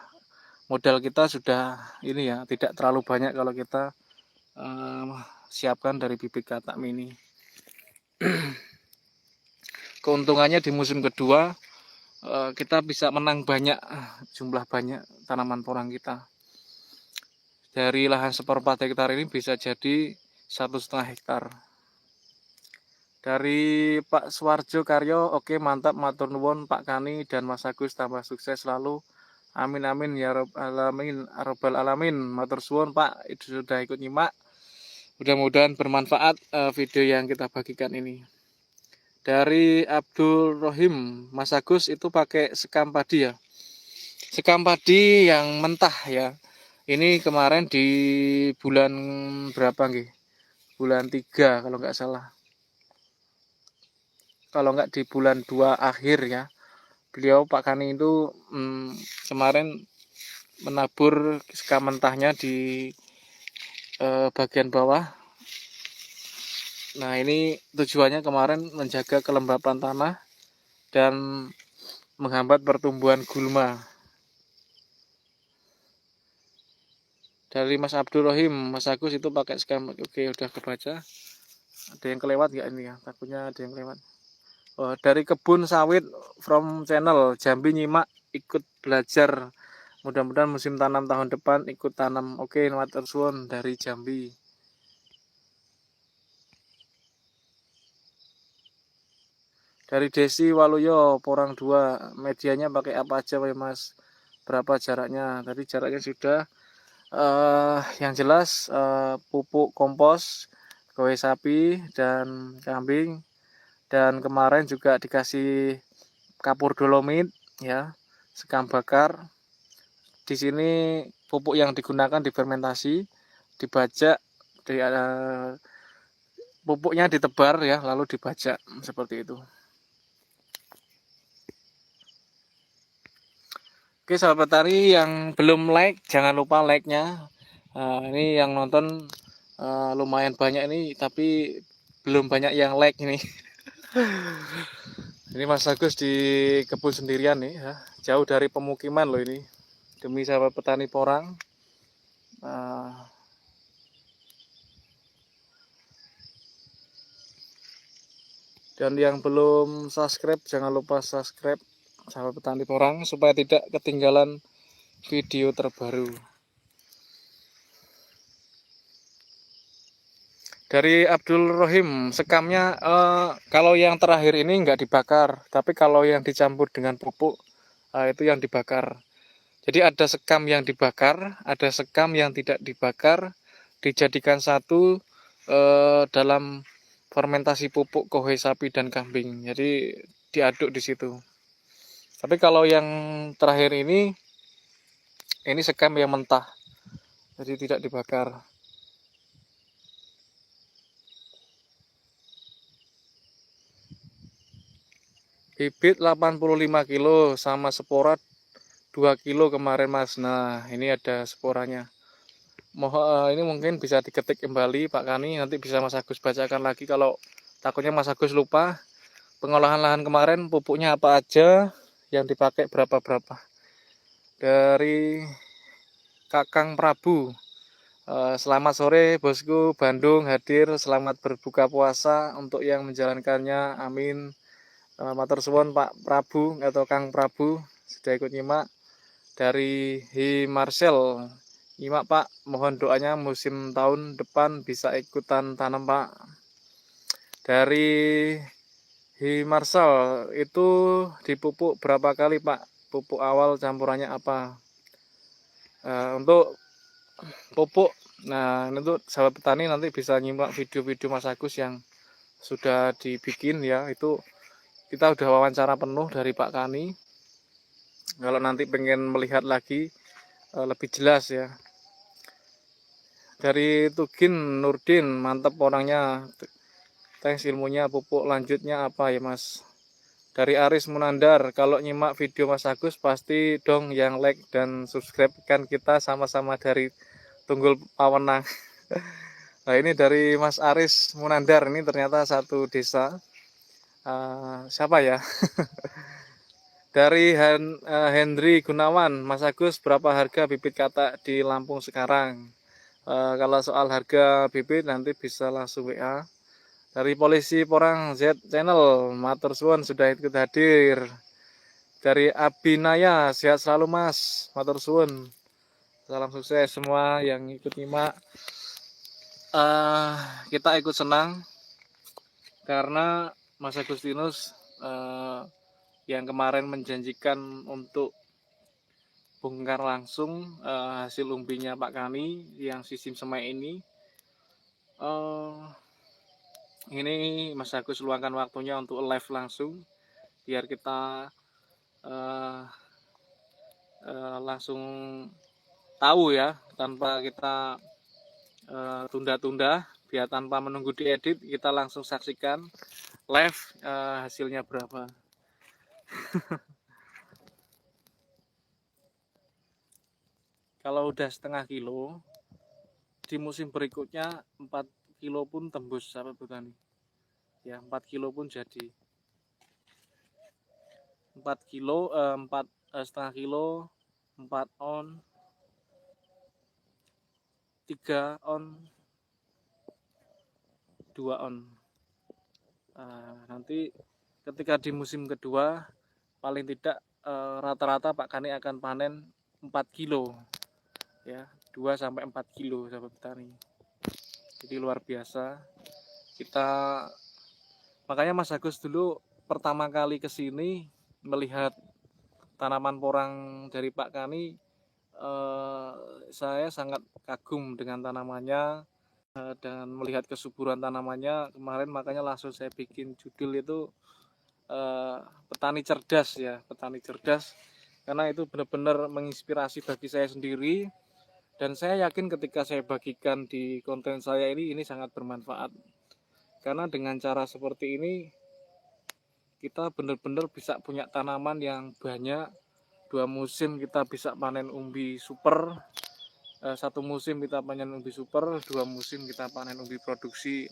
modal kita sudah ini ya, tidak terlalu banyak kalau kita siapkan dari bibit katak mini. Keuntungannya di musim kedua kita bisa menang banyak, jumlah banyak tanaman porang kita. Dari lahan 1/4 hektar ini bisa jadi 1,5 hektar. Dari Pak Suwarjo Karyo, oke mantap, matur nuwun Pak Kani dan Mas Agus, tambah sukses selalu. Amin amin ya robbal alamin, robbal alamin. Matur suwun Pak, itu sudah ikut nyimak. Mudah-mudahan bermanfaat video yang kita bagikan ini. Dari Abdul Rohim, Mas Agus itu pakai sekam padi ya. Sekam padi yang mentah ya. Ini kemarin di bulan berapa nggih? Bulan 3 kalau nggak salah. Kalau nggak di bulan 2 akhir ya. Beliau Pak Kani itu kemarin menabur sekam mentahnya di bagian bawah. Nah, ini tujuannya kemarin menjaga kelembapan tanah dan menghambat pertumbuhan gulma. Dari Mas Abdul Rohim, Mas Agus itu pakai sekam. Oke, udah kebaca. Ada yang kelewat nggak ini ya? Takutnya ada yang kelewat. Oh, dari kebun sawit from channel Jambi nyimak, ikut belajar. Mudah-mudahan musim tanam tahun depan ikut tanam. Oke, matur suwun dari Jambi. Dari Desi Waluyo, porang 2, medianya pakai apa aja Mas? Berapa jaraknya? Tadi jaraknya sudah. Yang jelas pupuk kompos, kowe sapi dan kambing, dan kemarin juga dikasih kapur dolomit ya, sekam bakar. Di sini pupuk yang digunakan difermentasi, dibajak, pupuknya ditebar ya, lalu dibajak seperti itu. Oke sahabat tani yang belum like, jangan lupa like-nya. Ini yang nonton lumayan banyak ini, tapi belum banyak yang like ini. Ini Mas Agus di kebun sendirian nih ya, jauh dari pemukiman loh ini, demi sahabat petani porang. Dan yang belum subscribe, jangan lupa subscribe sahabat petani porang supaya tidak ketinggalan video terbaru. Dari Abdul Rohim, sekamnya kalau yang terakhir ini nggak dibakar, tapi kalau yang dicampur dengan pupuk itu yang dibakar. Jadi ada sekam yang dibakar, ada sekam yang tidak dibakar, dijadikan satu dalam fermentasi pupuk kohe sapi dan kambing. Jadi diaduk di situ. Tapi kalau yang terakhir ini sekam yang mentah, jadi tidak dibakar. Bibit 85 kilo sama spora 2 kilo kemarin Mas. Nah, ini ada sporanya. Ini mungkin bisa diketik kembali Pak Kani, nanti bisa Mas Agus bacakan lagi kalau takutnya Mas Agus lupa. Pengolahan lahan kemarin pupuknya apa aja, yang dipakai berapa-berapa. Dari Kakang Prabu. Selamat sore bosku, Bandung hadir, selamat berbuka puasa untuk yang menjalankannya, amin. Matur suwun Pak Prabu atau Kang Prabu sudah ikut nyimak. Dari Hi Marcel, nyimak Pak, mohon doanya musim tahun depan bisa ikutan tanam Pak. Dari Hi Marcel, itu dipupuk berapa kali Pak? Pupuk awal campurannya apa? Untuk pupuk, nah untuk sahabat petani nanti bisa nyimak video-video Mas Agus yang sudah dibikin ya, itu kita udah wawancara penuh dari Pak Kani. Kalau nanti pengen melihat lagi lebih jelas ya. Dari Tugin Nurdin, mantap orangnya, thanks ilmunya. Pupuk lanjutnya apa ya Mas? Dari Aris Munandar, kalau nyimak video Mas Agus pasti dong yang like dan subscribe, kan kita sama-sama dari Tunggul Pawenang. Nah ini dari Mas Aris Munandar, ini ternyata satu desa. Siapa ya? Dari Hendri Gunawan, Mas Agus berapa harga bibit katak di Lampung sekarang? Kalau soal harga bibit nanti bisa langsung WA. Dari Polisi Porang Z Channel, matur suwun sudah ikut hadir. Dari Abinaya, sehat selalu Mas, matur suwun. Salam sukses semua yang ikut nyimak. Kita ikut senang karena Mas Agustinus yang kemarin menjanjikan untuk bongkar langsung hasil umbinya Pak Kani yang sistem semai ini. Ini Mas Agus luangkan waktunya untuk live langsung biar kita langsung tahu ya, tanpa kita tunda-tunda, biar tanpa menunggu diedit kita langsung saksikan live hasilnya berapa. Kalau udah setengah kilo, di musim berikutnya 4 kilo pun tembus sahabat petani ya, 4 kilo pun jadi 4 kilo 4,5 kilo, 4 on, 3 on, 2 on. Nanti ketika di musim kedua paling tidak rata-rata Pak Kani akan panen 4 kilo ya, 2-4 kilo sahabat petani. Jadi luar biasa. Kita makanya Mas Agus dulu pertama kali ke sini melihat tanaman porang dari Pak Kani, saya sangat kagum dengan tanamannya dan melihat kesuburan tanamannya kemarin, makanya langsung saya bikin judul itu petani cerdas ya, petani cerdas, karena itu benar-benar menginspirasi bagi saya sendiri. Dan saya yakin ketika saya bagikan di konten saya ini sangat bermanfaat. Karena dengan cara seperti ini, kita benar-benar bisa punya tanaman yang banyak. 2 musim kita bisa panen umbi super. 1 musim kita panen umbi super, 2 musim kita panen umbi produksi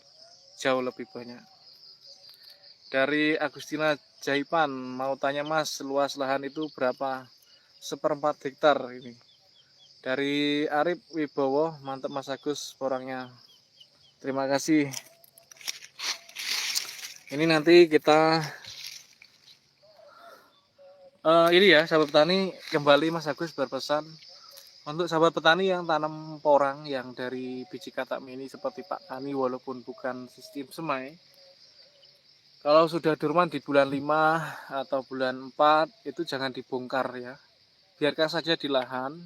jauh lebih banyak. Dari Agustina Jaipan, mau tanya Mas, luas lahan itu berapa? 1/4 hektar ini. Dari Arif Wibowo, mantap Mas Agus porangnya. Terima kasih. Ini nanti kita ini ya sahabat petani, kembali Mas Agus berpesan Untuk sahabat petani yang tanam porang yang dari biji katak mini seperti Pak Kani walaupun bukan sistem semai, kalau sudah durman di bulan 5 atau bulan 4 itu jangan dibongkar ya. Biarkan saja di lahan.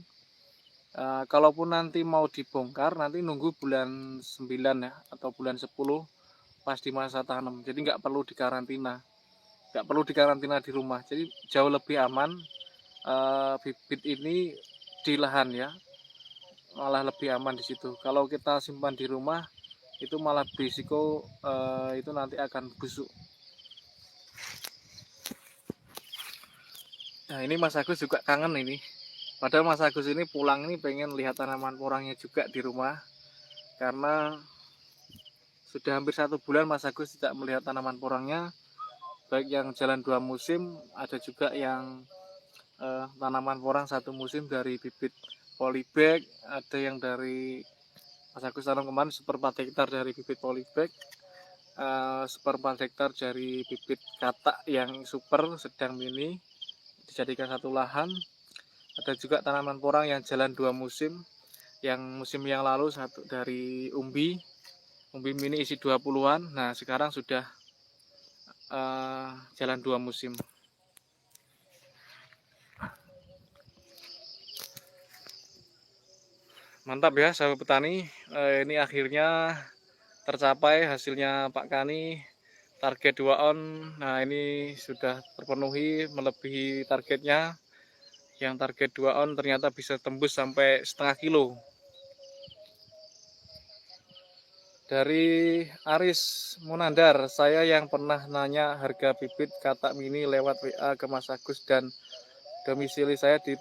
Kalaupun nanti mau dibongkar nanti nunggu bulan 9 ya atau bulan 10 pas di masa tanam. Jadi nggak perlu dikarantina. Nggak perlu dikarantina di rumah. Jadi jauh lebih aman bibit ini di lahan ya. Malah lebih aman di situ. Kalau kita simpan di rumah itu malah berisiko itu nanti akan busuk. Nah ini Mas Agus juga kangen ini. Padahal Mas Agus ini pulang ini pengen lihat tanaman porangnya juga di rumah. Karena sudah hampir 1 bulan Mas Agus tidak melihat tanaman porangnya. Baik yang jalan 2 musim, ada juga yang tanaman porang 1 musim dari bibit polybag. Ada yang dari Mas Agus tanam kemarin seperempat hektar dari bibit polybag. Seperempat hektar dari bibit katak yang super, sedang, mini dijadikan 1 lahan. Ada juga tanaman porang yang jalan 2 musim, yang musim yang lalu 1 dari umbi mini isi 20-an. Nah sekarang sudah jalan 2 musim. Mantap ya sahabat petani, ini akhirnya tercapai hasilnya Pak Kani, target 2 on. Nah ini sudah terpenuhi, melebihi targetnya. Yang target 2 on ternyata bisa tembus sampai setengah kilo. Dari Aris Munandar, saya yang pernah nanya harga bibit katak mini lewat WA ke Mas Agus dan domisili saya di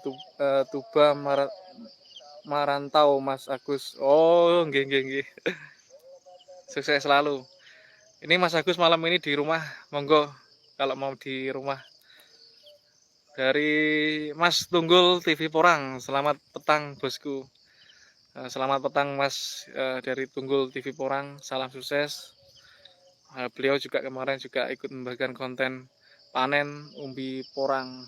Tuba Marantau Mas Agus. Oh, nggih. Sukses selalu. Ini Mas Agus malam ini di rumah, monggo kalau mau di rumah. Dari Mas Tunggul TV Porang, selamat petang bosku. Selamat petang Mas dari Tunggul TV Porang, salam sukses. Beliau juga kemarin juga ikut membagikan konten panen umbi porang.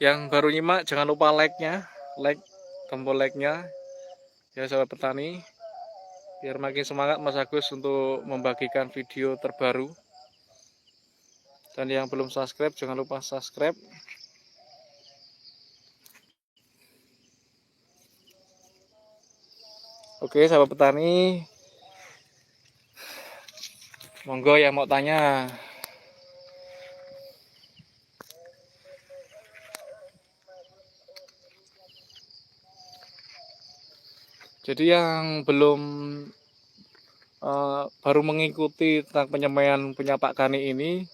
Yang baru nyimak jangan lupa like-nya, tombol like-nya ya sahabat petani, biar makin semangat Mas Agus untuk membagikan video terbaru. Dan yang belum subscribe jangan lupa subscribe. Oke sahabat petani, monggo yang mau tanya. Jadi yang belum baru mengikuti tentang penyemaian punya Pak Kani ini,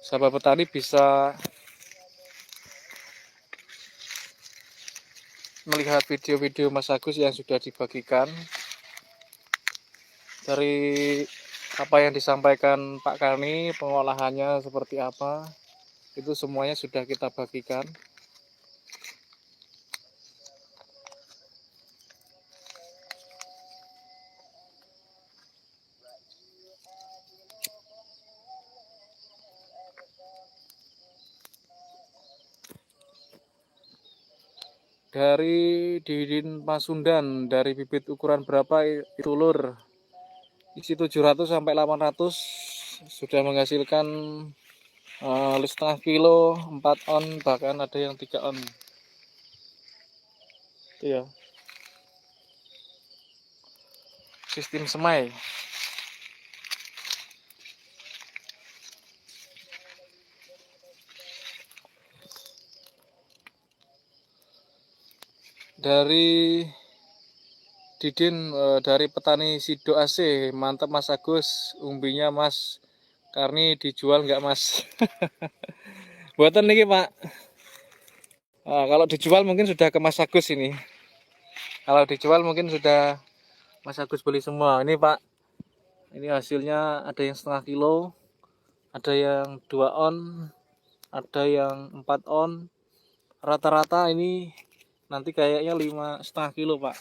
sahabat petani bisa melihat video-video Mas Agus yang sudah dibagikan. Dari apa yang disampaikan Pak Kani, pengolahannya seperti apa, itu semuanya sudah kita bagikan. Dari Didin Pasundan, dari bibit ukuran berapa itu lur? Isi 700 sampai 800 sudah menghasilkan 1,5 kilo, 4 on, bahkan ada yang 3 on. Itu ya. Sistem semai. Dari Didin, dari petani Sido AC, mantap Mas Agus, umbinya Mas Karni dijual nggak Mas? Buatan nih Pak. Kalau dijual mungkin sudah ke Mas Agus ini. Kalau dijual mungkin sudah Mas Agus beli semua. Ini Pak, ini hasilnya ada yang setengah kilo, ada yang 2 on, ada yang 4 on. Rata-rata ini nanti kayaknya 5,5 kilo Pak,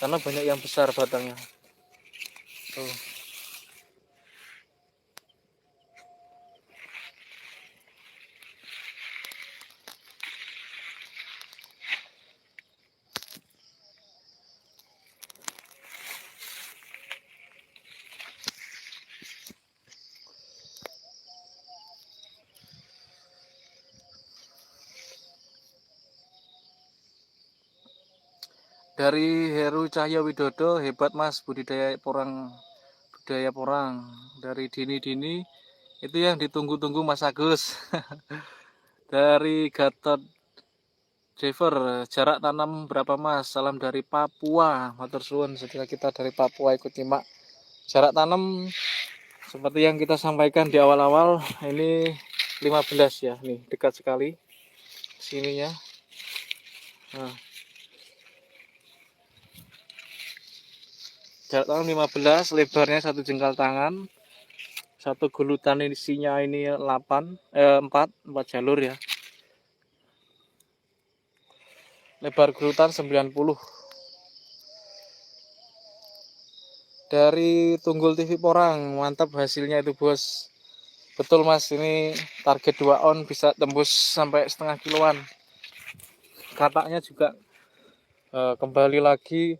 karena banyak yang besar batangnya. Tuh. Dari Heru Cahyo Widodo, hebat Mas budidaya porang. Dari Dini itu yang ditunggu-tunggu Mas Agus. Dari Gatot Driver, jarak tanam berapa Mas? Salam dari Papua. Matur suwun, setelah kita dari Papua ikut nyimak. Jarak tanam seperti yang kita sampaikan di awal-awal, ini 15 ya, nih dekat sekali sininya. Nah, jarak tanam 15, lebarnya 1 jengkal tangan. Satu gulutan isinya ini 4 jalur ya. Lebar gulutan 90. Dari Tunggul TV Porang, mantap hasilnya itu bos. Betul Mas, ini target 2 on bisa tembus sampai setengah kiloan. Kataknya juga kembali lagi,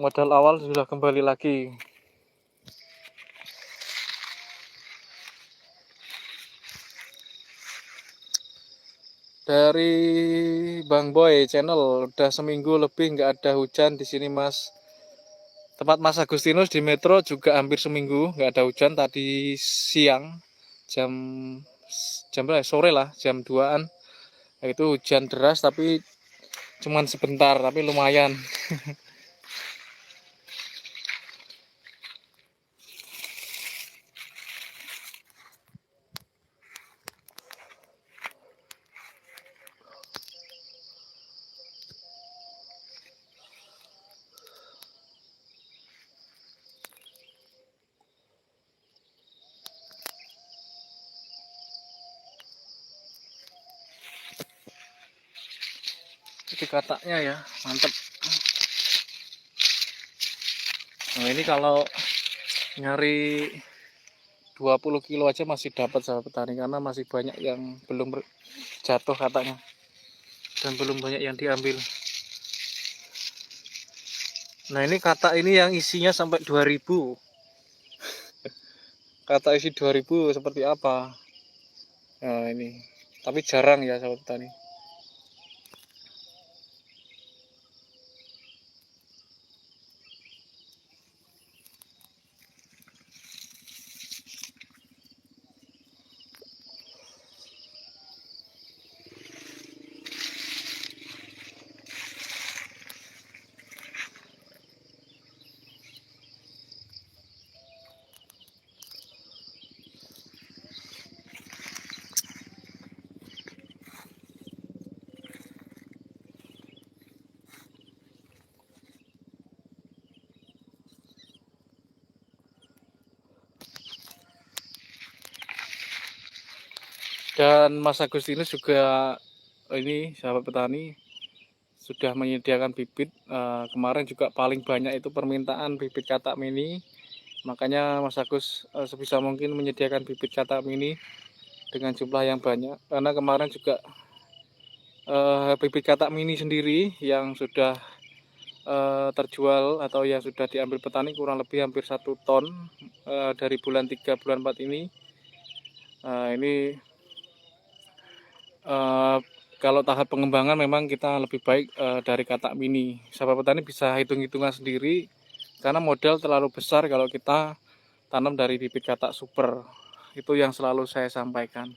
modal awal sudah kembali lagi. Dari Bang Boy channel, udah seminggu lebih nggak ada hujan di sini Mas. Tempat Mas Agustinus di Metro juga hampir seminggu nggak ada hujan. Tadi siang jam berapa? Sore lah, jam 2-an. Itu hujan deras tapi cuman sebentar, tapi lumayan. Itu kataknya ya, mantep. Nah ini kalau nyari 20 kilo aja masih dapat sahabat petani, karena masih banyak yang belum jatuh kataknya dan belum banyak yang diambil. Nah ini katak ini yang isinya sampai 2000. Katak isi 2000 seperti apa? Nah ini, tapi jarang ya sahabat petani. Dan Mas Agustinus juga ini sahabat petani sudah menyediakan bibit. Kemarin juga paling banyak itu permintaan bibit katak mini. Makanya Mas Agus sebisa mungkin menyediakan bibit katak mini dengan jumlah yang banyak. Karena kemarin juga bibit katak mini sendiri yang sudah terjual atau yang sudah diambil petani kurang lebih hampir 1 ton dari bulan 3 bulan 4 ini. Ini kalau tahap pengembangan memang kita lebih baik dari katak mini. Sahabat petani bisa hitung-hitungan sendiri, karena modal terlalu besar kalau kita tanam dari bibit katak super. Itu yang selalu saya sampaikan.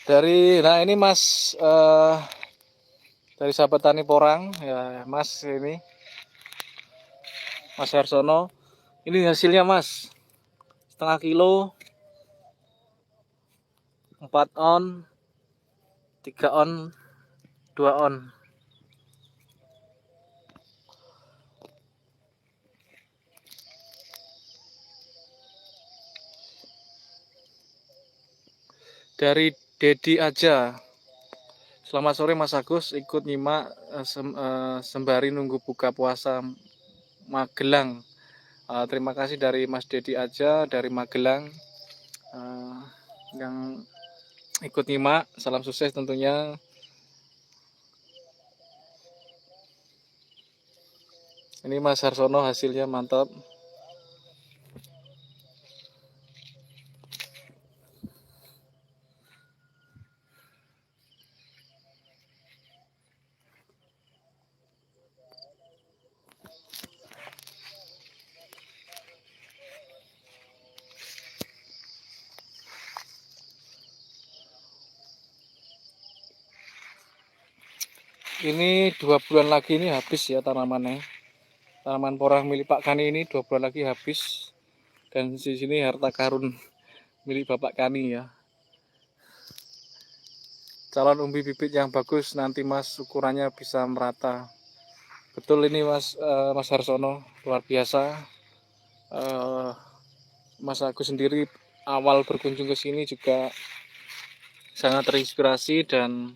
Nah ini Mas dari sahabat tani Porang ya Mas, ini Mas Harsono. Ini hasilnya Mas, setengah kilo, 4 on, 3 on, 2 on. Dari Dedi aja. Selamat sore Mas Agus, ikut nyimak sembari nunggu buka puasa Magelang. Terima kasih dari Mas Dedi aja dari Magelang yang ikut nyimak. Salam sukses tentunya. Ini Mas Harsono hasilnya mantap. Ini 2 bulan lagi ini habis ya tanamannya. Tanaman porang milik Pak Kani ini 2 bulan lagi habis. Dan di sini harta karun milik Bapak Kani ya. Calon umbi bibit yang bagus nanti Mas, ukurannya bisa merata. Betul ini Mas, Mas Harsono, luar biasa. Mas Agus sendiri awal berkunjung ke sini juga sangat terinspirasi, dan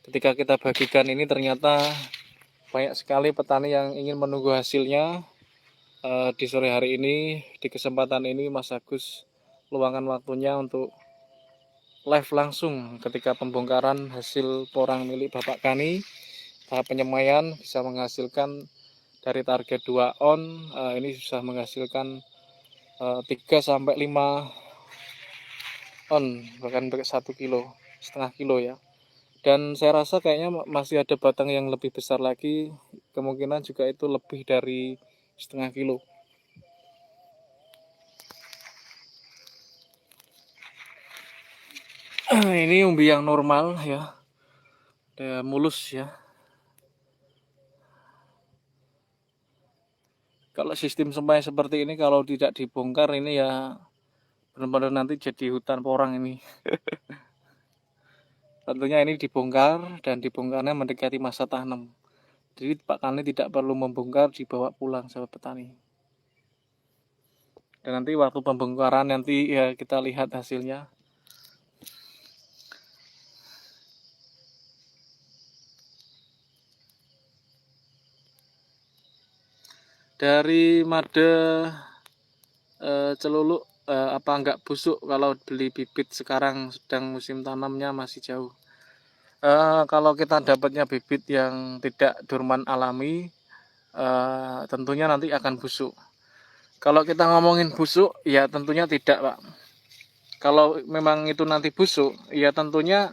ketika kita bagikan ini ternyata banyak sekali petani yang ingin menunggu hasilnya. Di sore hari ini, di kesempatan ini Mas Agus luangkan waktunya untuk live langsung ketika pembongkaran hasil porang milik Bapak Kani. Tahap penyemaian bisa menghasilkan dari target 2 on, ini bisa menghasilkan 3-5 on, bahkan 1,5 kilo ya. Dan saya rasa kayaknya masih ada batang yang lebih besar lagi, kemungkinan juga itu lebih dari 0,5 kilo. Ini umbi yang normal ya, mulus ya. Kalau sistem semai seperti ini kalau tidak dibongkar ini ya benar-benar nanti jadi hutan porang ini. Tentunya ini dibongkar, dan dibongkarnya mendekati masa tanam. Jadi Pak Kani tidak perlu membongkar, dibawa pulang sahabat petani. Dan nanti waktu pembongkaran nanti ya kita lihat hasilnya. Dari made celuluk, apa enggak busuk kalau beli bibit sekarang sedang musim tanamnya masih jauh. Kalau kita dapatnya bibit yang tidak durman alami, tentunya nanti akan busuk. Kalau kita ngomongin busuk, ya tentunya tidak, Pak. Kalau memang itu nanti busuk, ya tentunya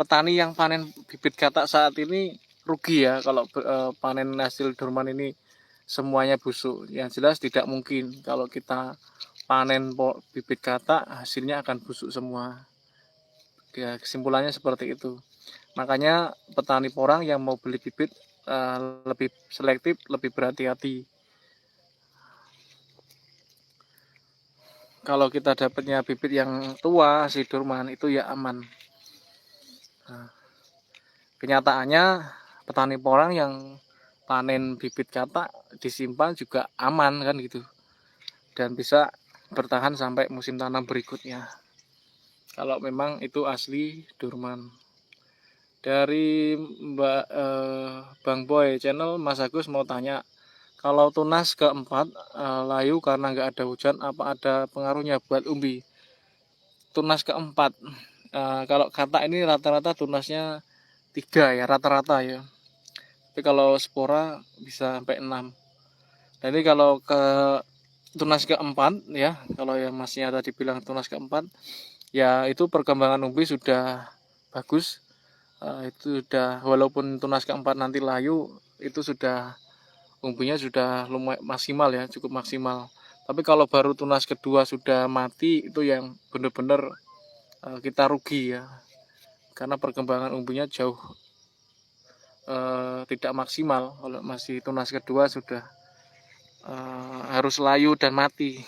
petani yang panen bibit katak saat ini rugi ya kalau panen hasil durman ini semuanya busuk. Yang jelas tidak mungkin kalau kita panen bibit katak hasilnya akan busuk semua. Ya, kesimpulannya seperti itu. Makanya petani porang yang mau beli bibit lebih selektif, lebih berhati-hati. Kalau kita dapatnya bibit yang tua, si durman, itu ya aman. Nah, kenyataannya petani porang yang panen bibit katak disimpan juga aman kan gitu, dan bisa bertahan sampai musim tanam berikutnya kalau memang itu asli durman. Dari Bang Boy channel, Mas Agus mau tanya, kalau tunas keempat layu karena nggak ada hujan, apa ada pengaruhnya buat umbi? Tunas keempat, kalau katak ini rata-rata tunasnya 3 ya, rata-rata ya. Tapi kalau spora bisa sampai 6. Jadi kalau ke tunas keempat ya, kalau yang masnya tadi bilang tunas keempat, ya itu perkembangan umbi sudah bagus. Itu sudah, walaupun tunas keempat nanti layu, itu sudah umbinya sudah lumayan maksimal ya, cukup maksimal. Tapi kalau baru tunas kedua sudah mati, itu yang benar-benar kita rugi ya, karena perkembangan umbinya jauh tidak maksimal. Kalau masih tunas kedua sudah harus layu dan mati.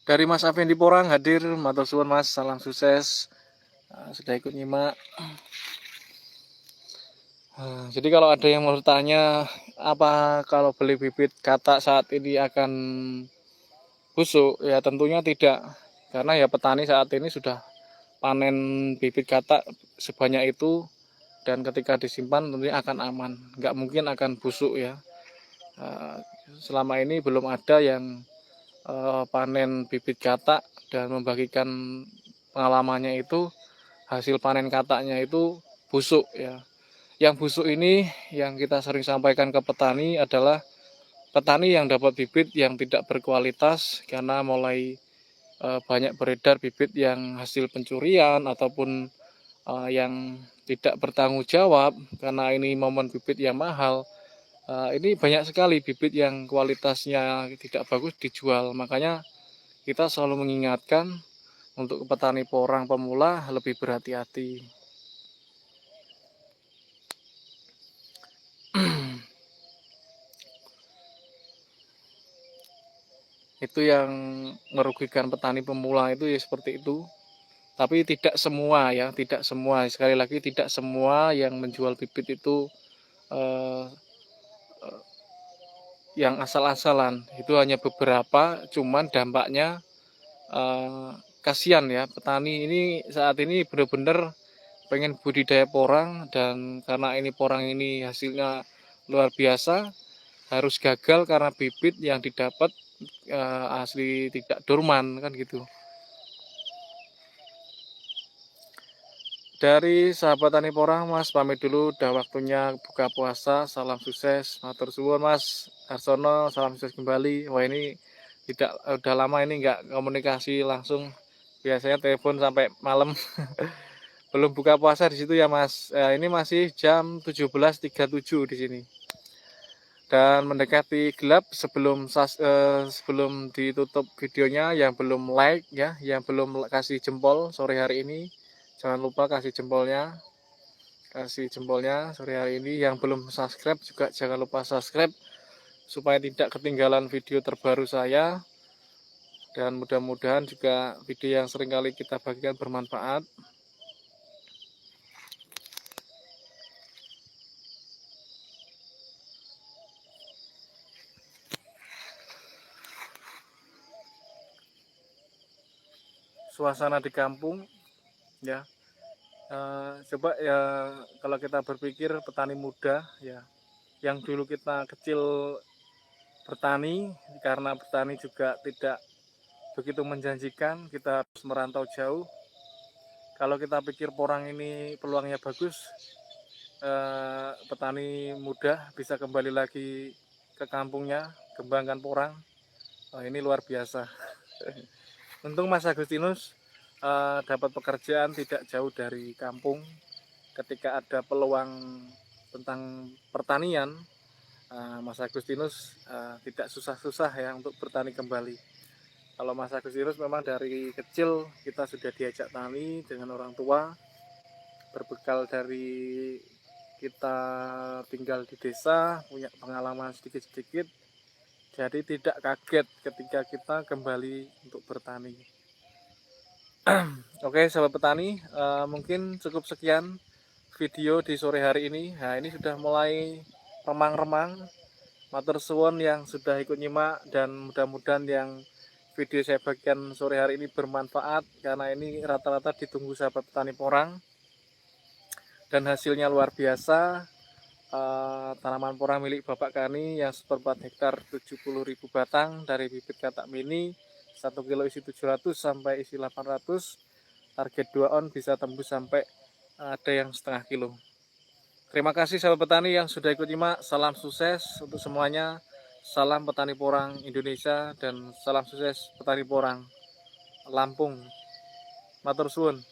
Dari Mas Afendi Porang hadir, matur suwun Mas, salam sukses. Sudah ikut nyimak. Jadi kalau ada yang mau bertanya, apa kalau beli bibit katak saat ini akan busuk? Ya tentunya tidak, karena ya petani saat ini sudah panen bibit katak sebanyak itu, dan ketika disimpan tentunya akan aman, nggak mungkin akan busuk ya. Selama ini belum ada yang panen bibit katak dan membagikan pengalamannya itu hasil panen kataknya itu busuk ya. Yang busuk ini yang kita sering sampaikan ke petani adalah petani yang dapat bibit yang tidak berkualitas, karena mulai banyak beredar bibit yang hasil pencurian ataupun yang tidak bertanggung jawab, karena ini momen bibit yang mahal. Ini banyak sekali bibit yang kualitasnya tidak bagus dijual. Makanya kita selalu mengingatkan untuk petani porang pemula lebih berhati-hati. Itu yang merugikan petani pemula itu ya seperti itu. Tapi tidak semua ya, tidak semua. Sekali lagi tidak semua yang menjual bibit itu eh, yang asal-asalan. Itu hanya beberapa, cuman dampaknya kasihan ya. Petani ini saat ini benar-benar pengen budidaya porang, dan karena ini porang ini hasilnya luar biasa, harus gagal karena bibit yang didapat asli tidak dorman kan gitu. Dari sahabat tani porang, Mas pamit dulu, udah waktunya buka puasa. Salam sukses, matur suwun Mas Harsono, salam sukses kembali. Wah ini tidak, udah lama ini nggak komunikasi langsung, biasanya telepon sampai malam. Belum buka puasa di situ ya Mas. Ini masih jam 17.37 di sini. Dan mendekati gelap, sebelum ditutup videonya, yang belum like ya, yang belum kasih jempol sore hari ini, jangan lupa kasih jempolnya sore hari ini. Yang belum subscribe juga jangan lupa subscribe supaya tidak ketinggalan video terbaru saya, dan mudah-mudahan juga video yang seringkali kita bagikan bermanfaat. Suasana di kampung ya, coba ya, kalau kita berpikir petani muda ya, yang dulu kita kecil bertani, karena bertani juga tidak begitu menjanjikan, kita harus merantau jauh. Kalau kita pikir porang ini peluangnya bagus, petani muda bisa kembali lagi ke kampungnya, kembangkan porang. Ini luar biasa. Untung Mas Agustinus dapat pekerjaan tidak jauh dari kampung. Ketika ada peluang tentang pertanian, Mas Agustinus tidak susah-susah ya untuk bertani kembali. Kalau Mas Agustinus memang dari kecil kita sudah diajak tani dengan orang tua, berbekal dari kita tinggal di desa, punya pengalaman sedikit-sedikit, jadi tidak kaget ketika kita kembali untuk bertani. Oke sahabat petani, mungkin cukup sekian video di sore hari ini. Nah ini sudah mulai remang-remang. Matur suwun yang sudah ikut nyimak, dan mudah-mudahan yang video saya bagikan sore hari ini bermanfaat, karena ini rata-rata ditunggu sahabat petani porang dan hasilnya luar biasa. Tanaman porang milik Bapak Kani yang seperempat hektar 70.000 batang dari bibit katak mini, 1 kilo isi 700 sampai isi 800, target 2 on bisa tembus sampai ada yang setengah kilo. Terima kasih sahabat petani yang sudah ikut nyimak. Salam sukses untuk semuanya. Salam petani porang Indonesia dan salam sukses petani porang Lampung. Matur suwun.